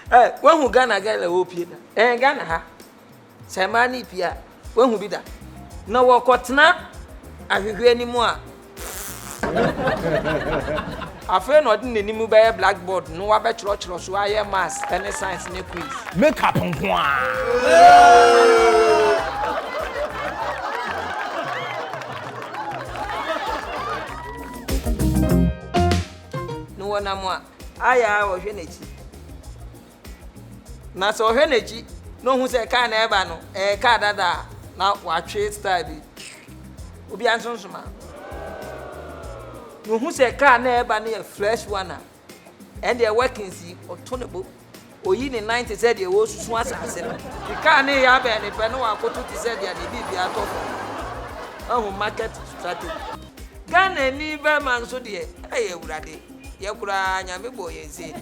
When who Ghana girl a whoopie Ghana ha. Semani pia. When who be that? No wakotna. I will hear any more. I feel not in the new by blackboard. No, I bet you so I am mass any science in quiz. Make up on no one more. I was energy. Na so energy. No who say can ever no. Car dada. Now watch it study. Obi anso soma. No who say car never near fresh one. And they working see autonable. Oyi ni 90 said they was so asase. The car ne ya be ni pe no akoto ti said they dey be atofo. Oh market strategy. Ghana ni be man so de ewurade. Ye kura nyame boye nse.